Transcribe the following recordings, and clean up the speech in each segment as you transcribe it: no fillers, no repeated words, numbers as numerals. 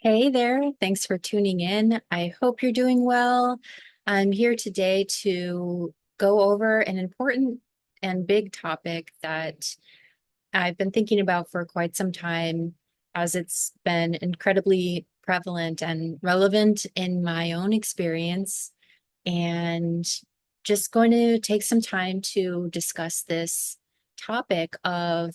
Hey there, thanks for tuning in. I hope you're doing well. I'm here today to go over an important and big topic that I've been thinking about for quite some time, as it's been incredibly prevalent and relevant in my own experience. And just going to take some time to discuss this topic of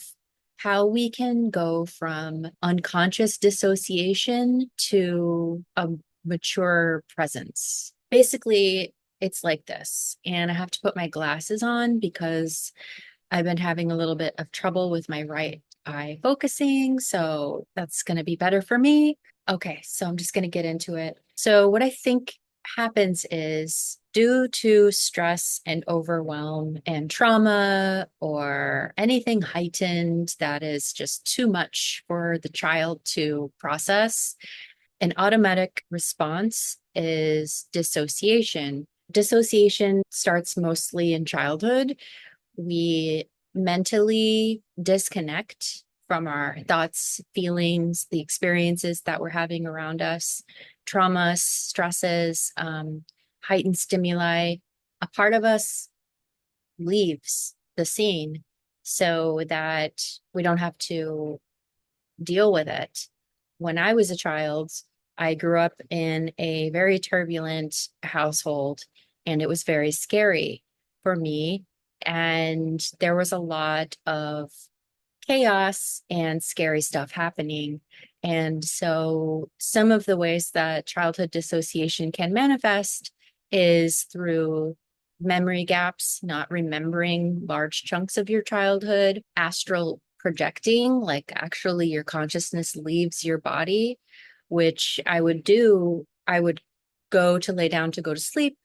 how we can go from unconscious dissociation to a mature presence. Basically, it's like this, and I have to put my glasses on because I've been having a little bit of trouble with my right eye focusing, so that's going to be better for me. Okay, so I'm just going to get into it. So, what I think happens is due to stress and overwhelm and trauma or anything heightened that is just too much for the child to process, an automatic response is dissociation. Dissociation starts mostly in childhood. We mentally disconnect from our thoughts, feelings, the experiences that we're having around us, trauma, stresses, heightened stimuli. A part of us leaves the scene so that we don't have to deal with it. When I was a child, I grew up in a very turbulent household, and it was very scary for me. And there was a lot of chaos and scary stuff happening. And so, some of the ways that childhood dissociation can manifest is through memory gaps, not remembering large chunks of your childhood, astral projecting, like actually your consciousness leaves your body, which I would do. I would go to lay down to go to sleep,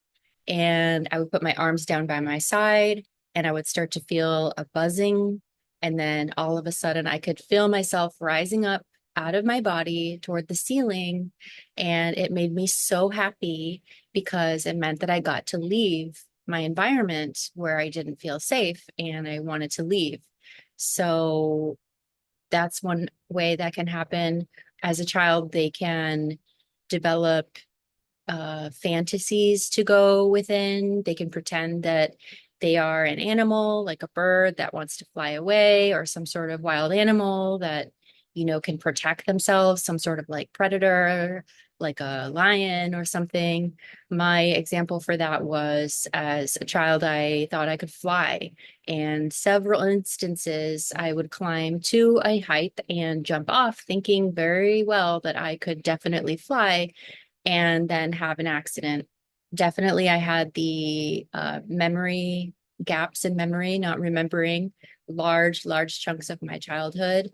and I would put my arms down by my side, and I would start to feel a buzzing. And then all of a sudden, I could feel myself rising up out of my body toward the ceiling. And it made me so happy because it meant that I got to leave my environment where I didn't feel safe and I wanted to leave. So that's one way that can happen. As a child, they can develop fantasies to go within. They can pretend that they are an animal, like a bird that wants to fly away, or some sort of wild animal that, can protect themselves, some sort of like predator, like a lion or something. My example for that was as a child, I thought I could fly. And several instances, I would climb to a height and jump off, thinking very well that I could definitely fly and then have an accident. Definitely, I had the memory gaps in memory, not remembering large chunks of my childhood.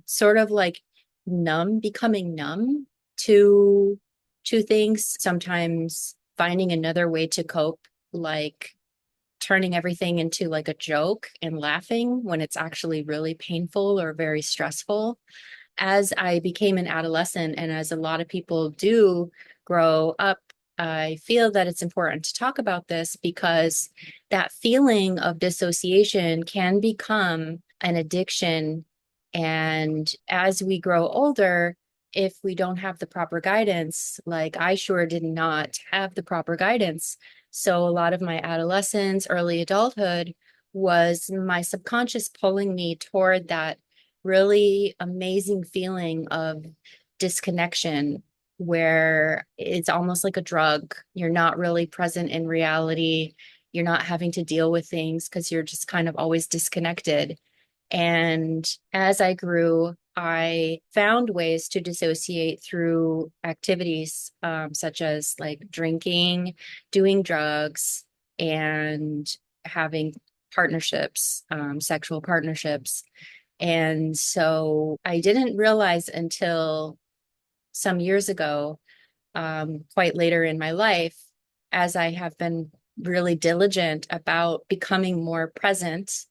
Sort of like becoming numb to things. Sometimes finding another way to cope, like turning everything into like a joke and laughing when it's actually really painful or very stressful. As I became an adolescent, and as a lot of people do grow up, I feel that it's important to talk about this because that feeling of dissociation can become an addiction. And as we grow older, if we don't have the proper guidance, like I sure did not have the proper guidance. So a lot of my adolescence, early adulthood was my subconscious pulling me toward that really amazing feeling of disconnection where it's almost like a drug. You're not really present in reality. You're not having to deal with things because you're just kind of always disconnected. And as I grew, I found ways to dissociate through activities such as like drinking, doing drugs, and having partnerships, sexual partnerships. And so I didn't realize until some years ago, quite later in my life, as I have been really diligent about becoming more present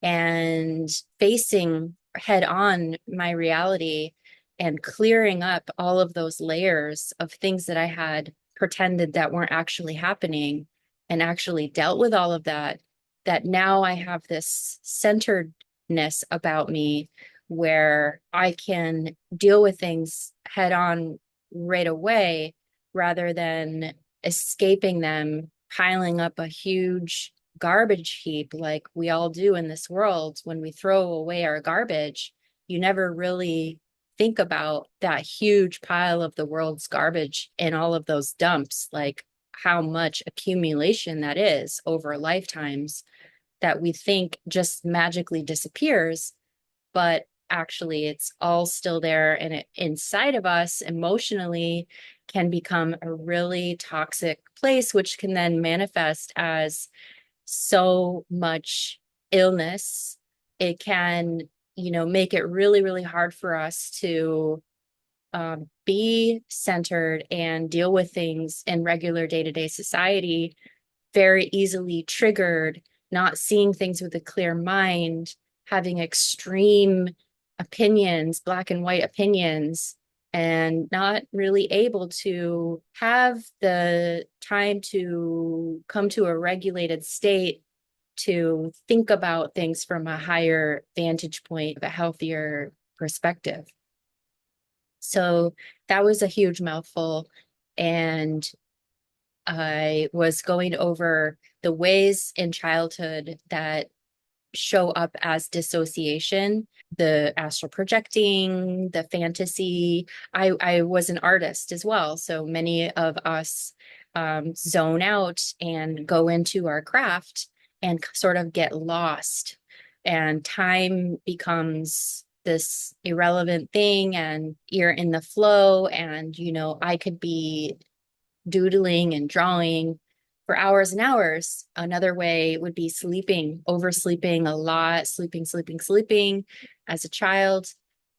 and facing head on my reality and clearing up all of those layers of things that I had pretended that weren't actually happening and actually dealt with all of that, that now I have this centeredness about me where I can deal with things head on right away rather than escaping them, piling up a huge garbage heap like we all do in this world. When we throw away our garbage, you never really think about that huge pile of the world's garbage and all of those dumps, like how much accumulation that is over lifetimes that we think just magically disappears, but actually it's all still there, and it inside of us emotionally can become a really toxic place, which can then manifest as so much illness. It can, make it really, really hard for us to be centered and deal with things in regular day-to-day society, very easily triggered, not seeing things with a clear mind, having extreme opinions, black and white opinions, and not really able to have the time to come to a regulated state to think about things from a higher vantage point, a healthier perspective. So that was a huge mouthful. And I was going over the ways in childhood that show up as dissociation, the astral projecting, the fantasy. I was an artist as well. So many of us zone out and go into our craft and sort of get lost. And time becomes this irrelevant thing, and you're in the flow. And, I could be doodling and drawing for hours and hours. Another way would be sleeping, oversleeping a lot, sleeping as a child.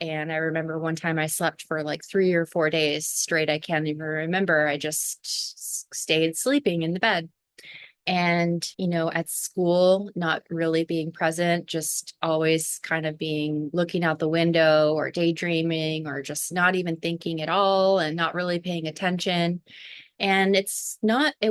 And I remember one time I slept for like 3 or 4 days straight. I can't even remember. I just stayed sleeping in the bed. And, at school, not really being present, just always kind of being looking out the window or daydreaming or just not even thinking at all and not really paying attention. And it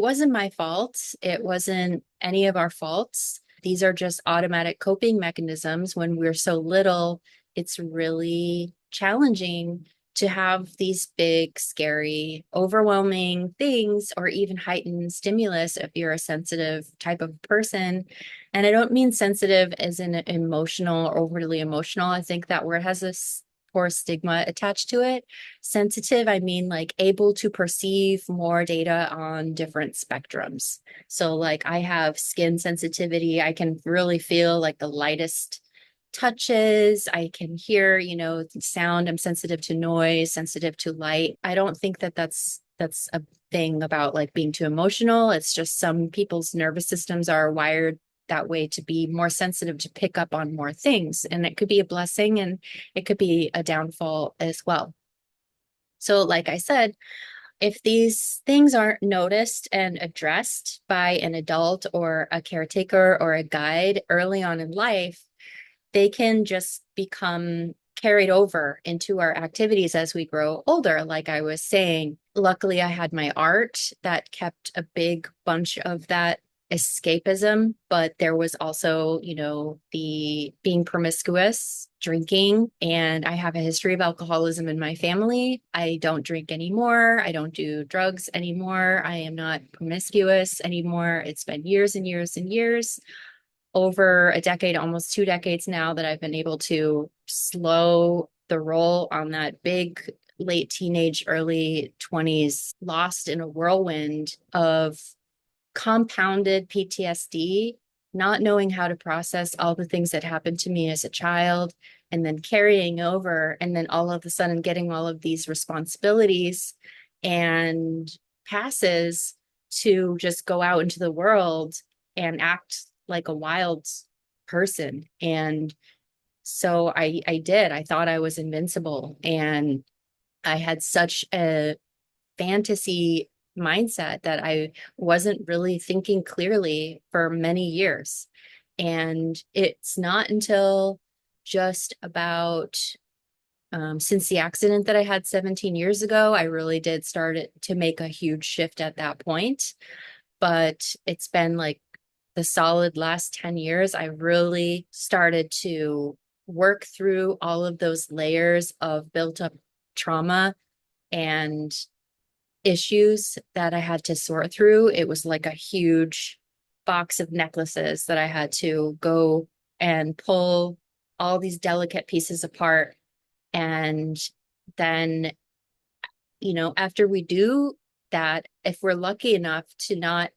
wasn't my fault. It wasn't any of our faults. These are just automatic coping mechanisms. When we're so little, it's really challenging to have these big, scary, overwhelming things or even heightened stimulus if you're a sensitive type of person. And I don't mean sensitive as in emotional or overly emotional. I think that word has this poor stigma attached to it. Sensitive, I mean like able to perceive more data on different spectrums. So like I have skin sensitivity. I can really feel like the lightest touches. I can hear, sound. I'm sensitive to noise, sensitive to light. I don't think that that's a thing about like being too emotional. It's just some people's nervous systems are wired that way to be more sensitive to pick up on more things. And it could be a blessing and it could be a downfall as well. So, like I said, if these things aren't noticed and addressed by an adult or a caretaker or a guide early on in life, they can just become carried over into our activities as we grow older. Like I was saying, luckily I had my art that kept a big bunch of that escapism, but there was also, the being promiscuous, drinking, and I have a history of alcoholism in my family. I don't drink anymore. I don't do drugs anymore. I am not promiscuous anymore. It's been years and years and years, over a decade, almost 2 decades now, that I've been able to slow the roll on that big late teenage, early 20s, lost in a whirlwind of compounded PTSD, not knowing how to process all the things that happened to me as a child, and then carrying over, and then all of a sudden getting all of these responsibilities and passes to just go out into the world and act like a wild person. And so I did. I thought I was invincible, and I had such a fantasy mindset that I wasn't really thinking clearly for many years. And it's not until just about since the accident that I had 17 years ago, I really did start to make a huge shift at that point. But it's been like the solid last 10 years, I really started to work through all of those layers of built up trauma and issues that I had to sort through. It was like a huge box of necklaces that I had to go and pull all these delicate pieces apart. And then, after we do that, if we're lucky enough to not,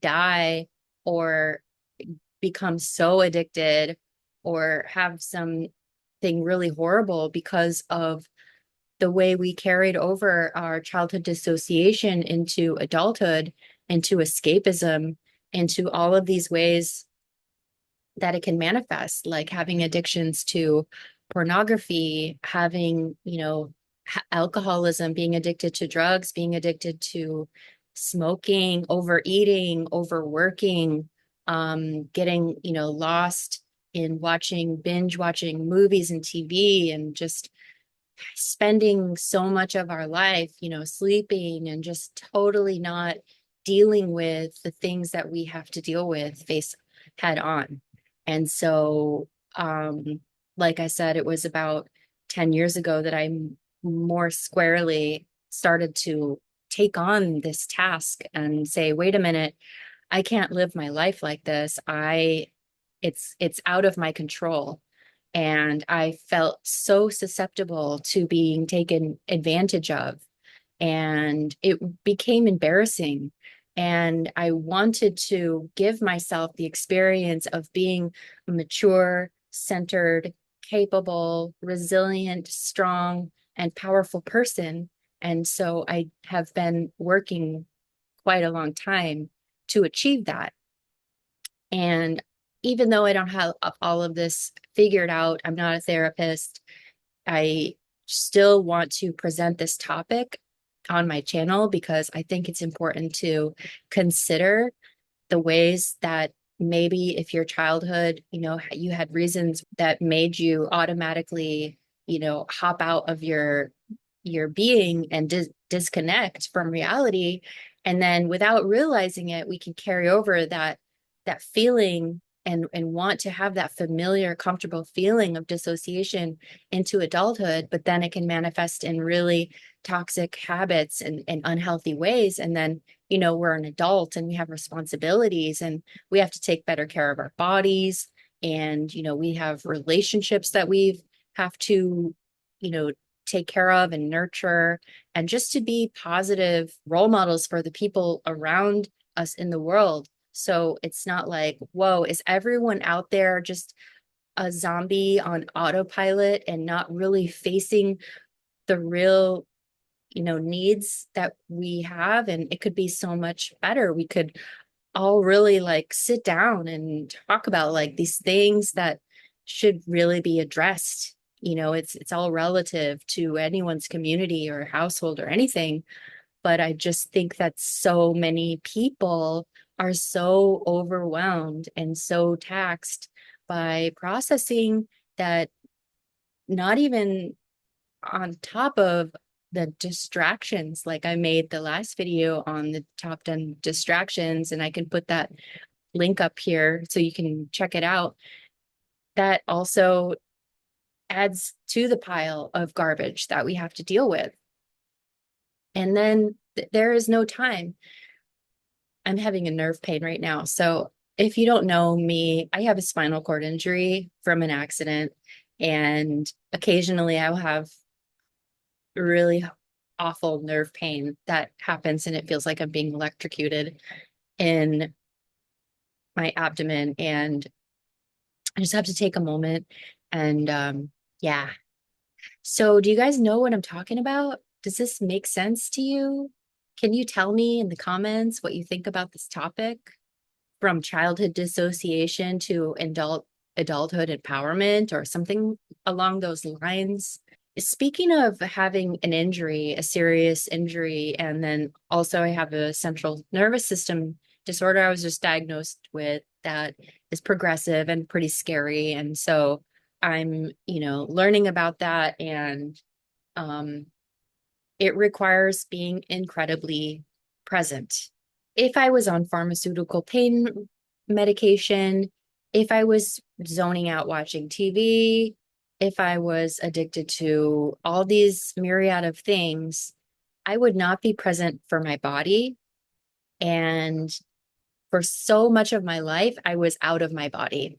die or become so addicted or have something really horrible because of the way we carried over our childhood dissociation into adulthood, into escapism, into all of these ways that it can manifest, like having addictions to pornography, having, alcoholism, being addicted to drugs, being addicted to smoking, overeating, overworking, getting, lost in binge watching movies and TV and just spending so much of our life, sleeping and just totally not dealing with the things that we have to deal with face head on. And so, like I said, it was about 10 years ago that I more squarely started to take on this task and say, wait a minute, I can't live my life like this. It's out of my control. And I felt so susceptible to being taken advantage of. And it became embarrassing. And I wanted to give myself the experience of being a mature, centered, capable, resilient, strong, and powerful person. And so I have been working quite a long time to achieve that. And even though I don't have all of this figured out, I'm not a therapist, I still want to present this topic on my channel because I think it's important to consider the ways that maybe if your childhood, you had reasons that made you automatically, hop out of your being and disconnect from reality. And then without realizing it, we can carry over that feeling and want to have that familiar, comfortable feeling of dissociation into adulthood, but then it can manifest in really toxic habits and unhealthy ways. And then, we're an adult and we have responsibilities and we have to take better care of our bodies. And, we have relationships that we have to, take care of and nurture, and just to be positive role models for the people around us in the world. So it's not like, whoa, is everyone out there just a zombie on autopilot and not really facing the real, needs that we have? And it could be so much better. We could all really like sit down and talk about like these things that should really be addressed. It's all relative to anyone's community or household or anything. But I just think that so many people are so overwhelmed and so taxed by processing that, not even on top of the distractions. Like I made the last video on the top 10 distractions, and I can put that link up here so you can check it out. That also adds to the pile of garbage that we have to deal with. And then there is no time. I'm having a nerve pain right now. So if you don't know me, I have a spinal cord injury from an accident, and occasionally I will have really awful nerve pain that happens, and it feels like I'm being electrocuted in my abdomen. And I just have to take a moment and yeah. So do you guys know what I'm talking about? Does this make sense to you? Can you tell me in the comments what you think about this topic? From childhood dissociation to adulthood empowerment or something along those lines. Speaking of having an injury, a serious injury, and then also I have a central nervous system disorder I was just diagnosed with that is progressive and pretty scary. And so I'm, learning about that, and um, it requires being incredibly present. If I was on pharmaceutical pain medication, if I was zoning out watching TV, if I was addicted to all these myriad of things, I would not be present for my body. And for so much of my life, I was out of my body.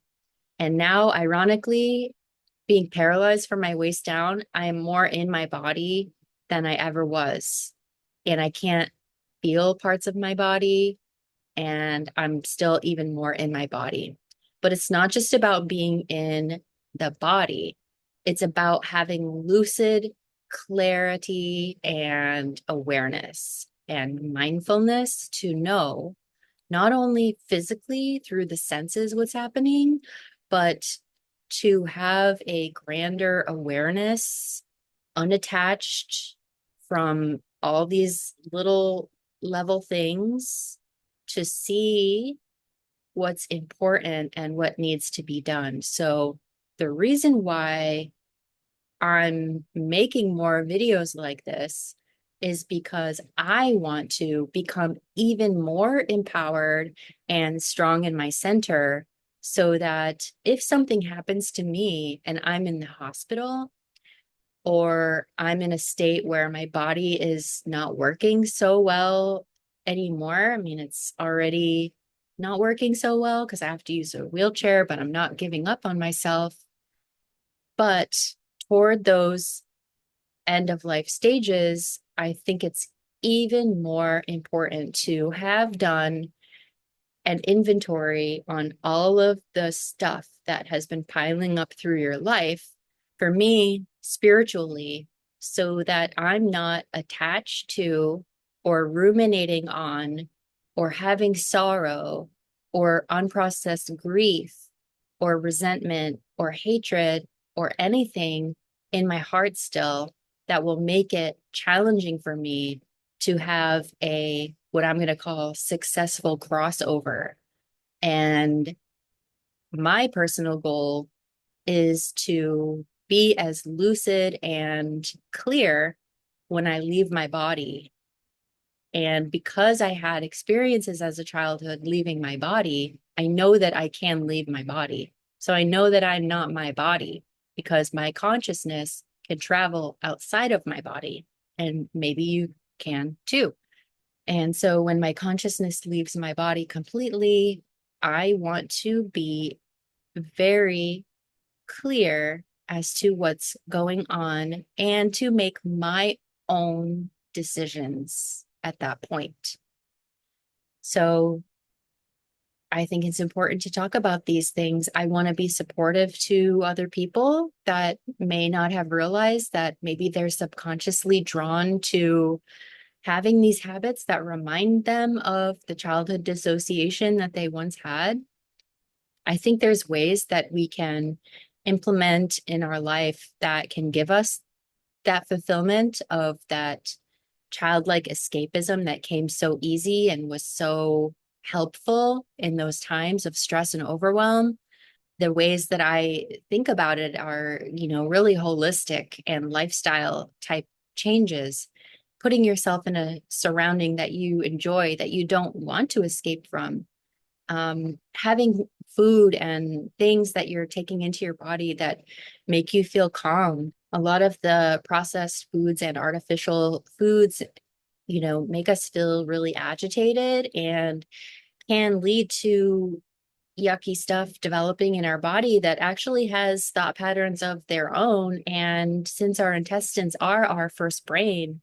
And now, ironically, being paralyzed from my waist down, I am more in my body than I ever was. And I can't feel parts of my body, and I'm still even more in my body. But it's not just about being in the body, it's about having lucid clarity and awareness and mindfulness to know not only physically through the senses what's happening, but to have a grander awareness, unattached from all these little level things, to see what's important and what needs to be done. So the reason why I'm making more videos like this is because I want to become even more empowered and strong in my center, so that if something happens to me and I'm in the hospital, or I'm in a state where my body is not working so well anymore. I mean, it's already not working so well because I have to use a wheelchair, but I'm not giving up on myself. But toward those end of life stages, I think it's even more important to have done an inventory on all of the stuff that has been piling up through your life, for me, spiritually, so that I'm not attached to or ruminating on or having sorrow or unprocessed grief or resentment or hatred or anything in my heart still that will make it challenging for me to have a what I'm going to call successful crossover. And my personal goal is to be as lucid and clear when I leave my body. And because I had experiences as a childhood leaving my body, I know that I can leave my body. So I know that I'm not my body, because my consciousness can travel outside of my body. And maybe you can too. And so when my consciousness leaves my body completely, I want to be very clear as to what's going on and to make my own decisions at that point. So I think it's important to talk about these things. I want to be supportive to other people that may not have realized that maybe they're subconsciously drawn to having these habits that remind them of the childhood dissociation that they once had. I think there's ways that we can implement in our life that can give us that fulfillment of that childlike escapism that came so easy and was so helpful in those times of stress and overwhelm. The ways that I think about it are, really holistic and lifestyle type changes. Putting yourself in a surrounding that you enjoy, that you don't want to escape from. Having food and things that you're taking into your body that make you feel calm. A lot of the processed foods and artificial foods, make us feel really agitated and can lead to yucky stuff developing in our body that actually has thought patterns of their own. And since our intestines are our first brain,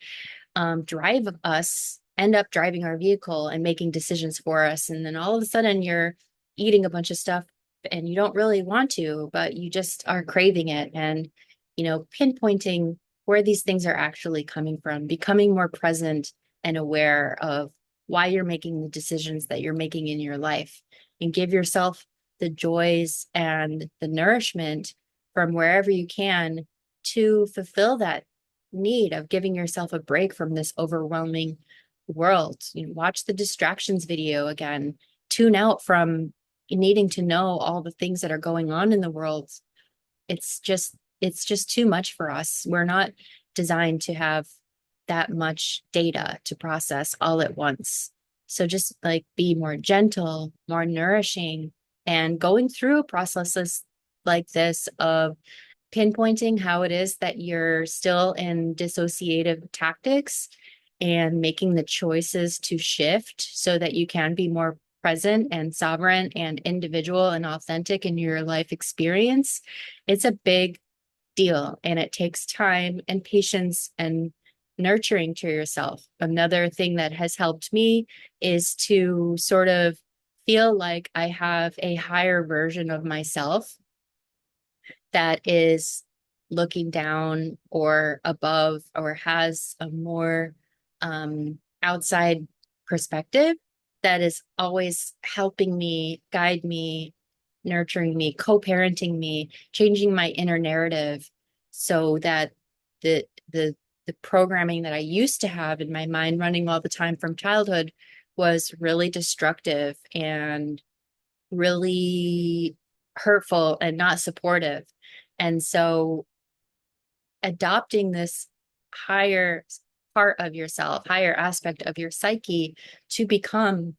drive us, end up driving our vehicle and making decisions for us. And then all of a sudden you're eating a bunch of stuff and you don't really want to, but you just are craving it. And, pinpointing where these things are actually coming from, becoming more present and aware of why you're making the decisions that you're making in your life, and give yourself the joys and the nourishment from wherever you can to fulfill that need of giving yourself a break from this overwhelming world. Watch the distractions video again, tune out from needing to know all the things that are going on in the world. It's just too much for us. We're not designed to have that much data to process all at once. So just like be more gentle, more nourishing, And going through processes like this of pinpointing how it is that you're still in dissociative tactics and making the choices to shift so that you can be more present and sovereign and individual and authentic in your life experience. It's a big deal, and it takes time and patience and nurturing to yourself. Another thing that has helped me is to sort of feel like I have a higher version of myself that is looking down or above or has a more outside perspective that is always helping me, guide me, nurturing me, co-parenting me, changing my inner narrative so that the the the programming that I used to have in my mind running all the time from childhood was really destructive and really hurtful and not supportive. And so adopting this higher part of yourself, higher aspect of your psyche to become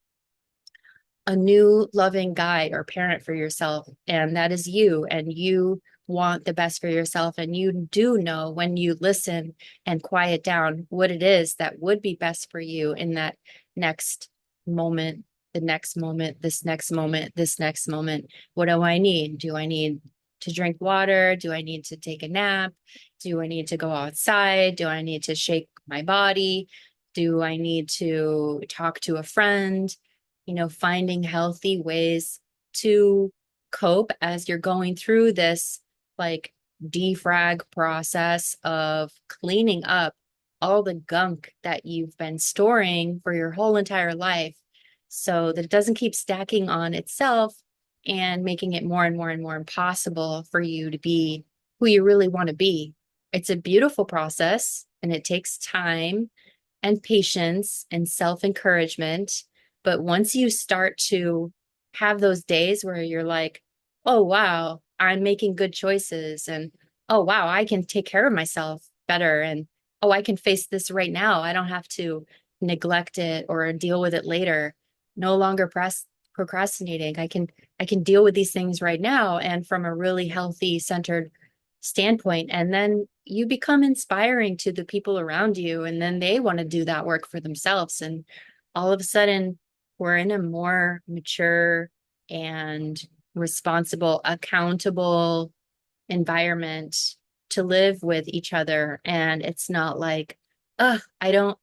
a new loving guide or parent for yourself. And that is you. And you want the best for yourself. And you do know when you listen and quiet down what it is that would be best for you in that next moment, the next moment, this next moment, this next moment. What do I need? Do I need to drink water? Do I need to take a nap? Do I need to go outside? Do I need to shake my body? Do I need to talk to a friend? Finding healthy ways to cope as you're going through this like defrag process of cleaning up all the gunk that you've been storing for your whole entire life so that it doesn't keep stacking on itself and making it more and more and more impossible for you to be who you really want to be. It's a beautiful process and it takes time and patience and self encouragement. But once you start to have those days where you're like, oh, wow, I'm making good choices. And oh, wow, I can take care of myself better. And oh, I can face this right now. I don't have to neglect it or deal with it later. No longer procrastinating. I can deal with these things right now and from a really healthy, centered standpoint. And then you become inspiring to the people around you. And then they want to do that work for themselves. And all of a sudden, we're in a more mature and responsible, accountable environment to live with each other. And it's not like, oh, I don't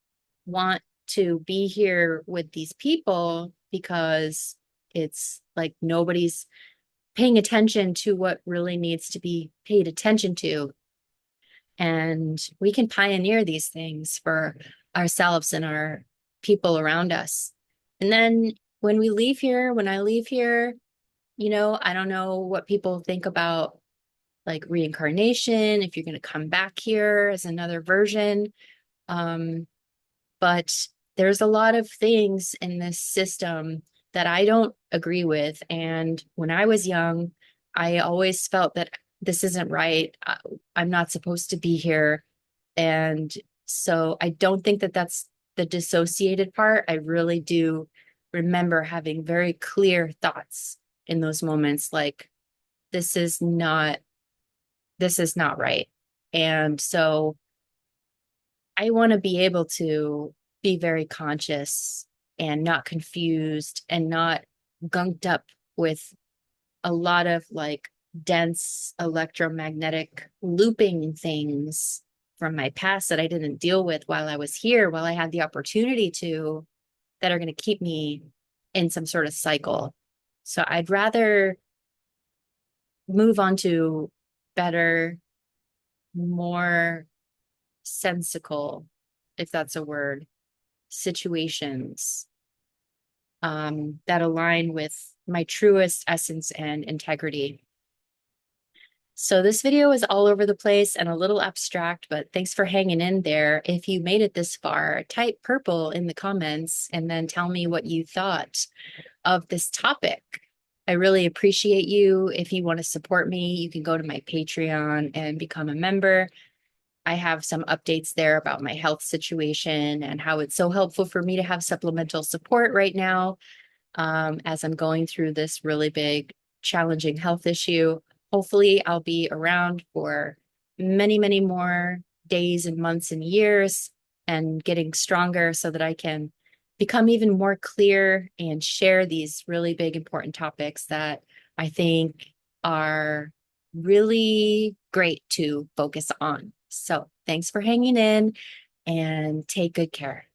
want to be here with these people because it's like nobody's paying attention to what really needs to be paid attention to. And we can pioneer these things for ourselves and our people around us. And then when we leave here, when I leave here, I don't know what people think about like reincarnation, if you're going to come back here as another version. Um, but there's a lot of things in this system that I don't agree with. And when I was young, I always felt that this isn't right. I'm not supposed to be here. And so I don't think that that's the dissociated part. I really do remember having very clear thoughts in those moments like, this is not right. And so I want to be able to be very conscious and not confused and not gunked up with a lot of like dense electromagnetic looping things from my past that I didn't deal with while I was here, while I had the opportunity to, that are going to keep me in some sort of cycle. So I'd rather move on to better, more sensical, if that's a word, situations that align with my truest essence and integrity. So this video is all over the place and a little abstract, but thanks for hanging in there. If you made it this far, type purple in the comments and then tell me what you thought of this topic. I really appreciate you. If you want to support me, you can go to my Patreon and become a member. I have some updates there about my health situation and how it's so helpful for me to have supplemental support right now. as I'm going through this really big, challenging health issue. Hopefully, I'll be around for many, many more days and months and years and getting stronger so that I can become even more clear and share these really big, important topics that I think are really great to focus on. So, thanks for hanging in and take good care.